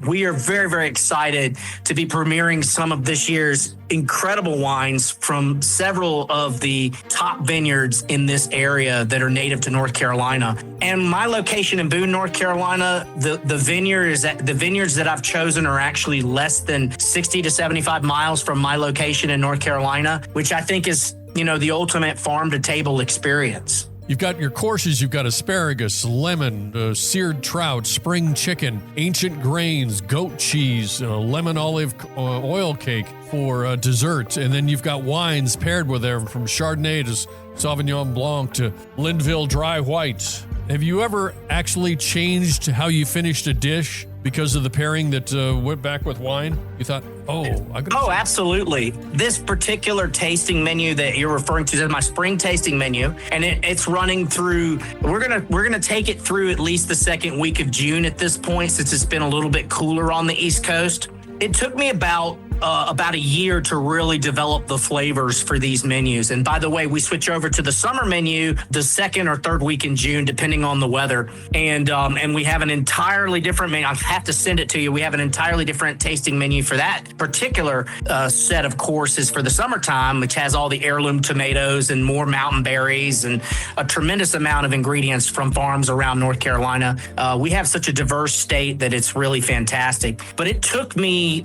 we are very, very excited to be premiering some of this year's incredible wines from several of the top vineyards in this area that are native to North Carolina. And my location in Boone, North Carolina, the vineyards that I've chosen are actually less than 60 to 75 miles from my location in North Carolina, which I think is, the ultimate farm to table experience. You've got your courses, you've got asparagus, lemon, seared trout, spring chicken, ancient grains, goat cheese, lemon olive oil cake for dessert. And then you've got wines paired with them from Chardonnay to Sauvignon Blanc to Linville Dry White. Have you ever actually changed how you finished a dish because of the pairing that went back with wine? You thought, absolutely. This particular tasting menu that you're referring to is my spring tasting menu, and it's running through. We're gonna take it through at least the second week of June at this point, since it's been a little bit cooler on the East Coast. It took me about a year to really develop the flavors for these menus. And by the way, we switch over to the summer menu the second or third week in June, depending on the weather. And we have an entirely different menu. I have to send it to you. We have an entirely different tasting menu for that particular set of courses for the summertime, which has all the heirloom tomatoes and more mountain berries and a tremendous amount of ingredients from farms around North Carolina. We have such a diverse state that it's really fantastic. But it took me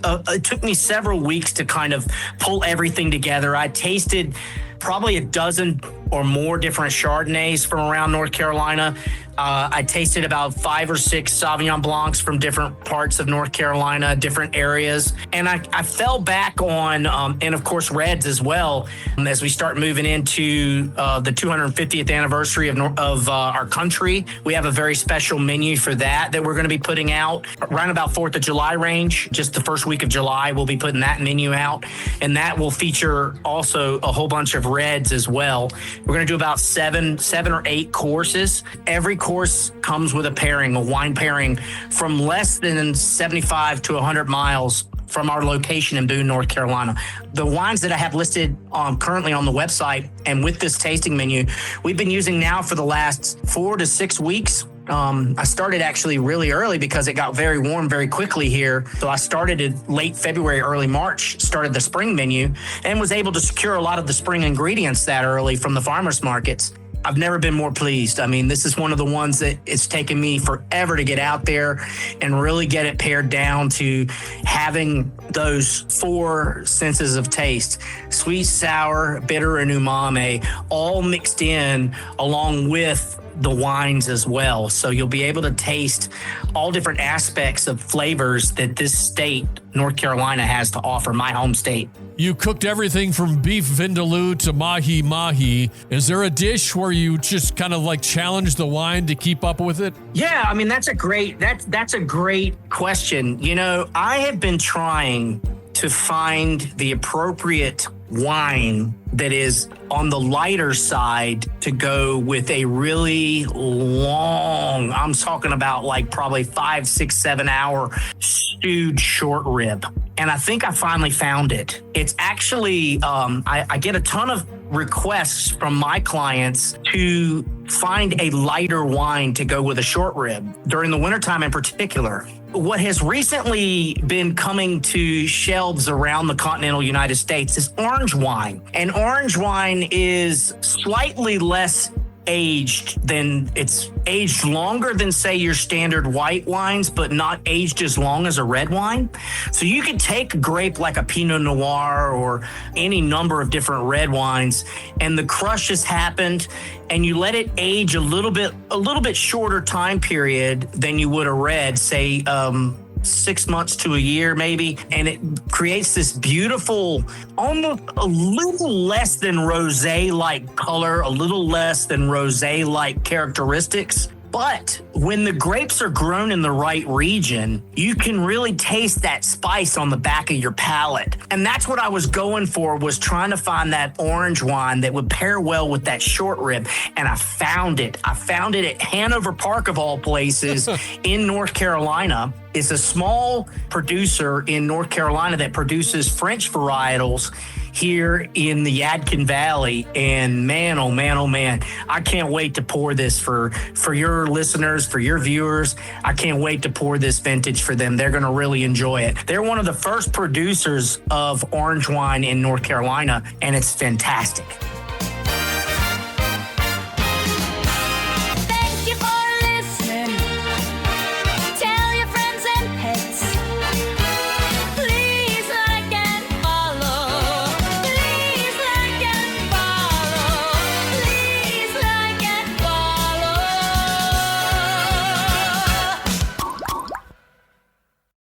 several weeks to kind of pull everything together. I tasted probably a dozen or more different Chardonnays from around North Carolina. I tasted about 5 or 6 Sauvignon Blancs from different parts of North Carolina, different areas. And I fell back on, and of course, reds as well. As we start moving into the 250th anniversary of our country, we have a very special menu for that we're going to be putting out around about 4th of July range. Just the first week of July, we'll be putting that menu out. And that will feature also a whole bunch of reds as well. We're going to do about seven or 8 courses. Every course comes with a wine pairing from less than 75 to 100 miles from our location in Boone, North Carolina. The wines that I have listed currently on the website and with this tasting menu, we've been using now for the last 4 to 6 weeks. I started actually really early because it got very warm very quickly here. So I started in late February, early March, started the spring menu and was able to secure a lot of the spring ingredients that early from the farmers markets. I've never been more pleased. I mean, this is one of the ones that it's taken me forever to get out there and really get it pared down to having those 4 senses of taste: sweet, sour, bitter, and umami, all mixed in along with the wines as well. So you'll be able to taste all different aspects of flavors that this state, North Carolina, has to offer, my home state. You cooked everything from beef vindaloo to mahi-mahi. Is there a dish where you just kind of like challenge the wine to keep up with it? Yeah, I mean, that's a great question. I have been trying to find the appropriate wine that is on the lighter side to go with a really long, I'm talking about like probably 5, 6, 7 hour stewed short rib. And I think I finally found it. It's actually, I get a ton of requests from my clients to find a lighter wine to go with a short rib during the wintertime in particular. What has recently been coming to shelves around the continental United States is orange wine. And orange wine is slightly less aged it's aged longer than, say, your standard white wines, but not aged as long as a red wine. So you could take a grape like a Pinot Noir or any number of different red wines, and the crush has happened, and you let it age a little bit shorter time period than you would a red, say, 6 months to a year maybe, and it creates this beautiful, almost a little less than rosé-like color, a little less than rosé-like characteristics. But when the grapes are grown in the right region, you can really taste that spice on the back of your palate. And that's what I was going for, was trying to find that orange wine that would pair well with that short rib. And I found it. I found it at Hanover Park, of all places, in North Carolina. It's a small producer in North Carolina that produces French varietals. here in the Yadkin Valley. And man, oh man, oh man, I can't wait to pour this for your listeners, for your viewers. I can't wait to pour this vintage for them. They're going to really enjoy it. They're one of the first producers of orange wine in North Carolina, and it's fantastic.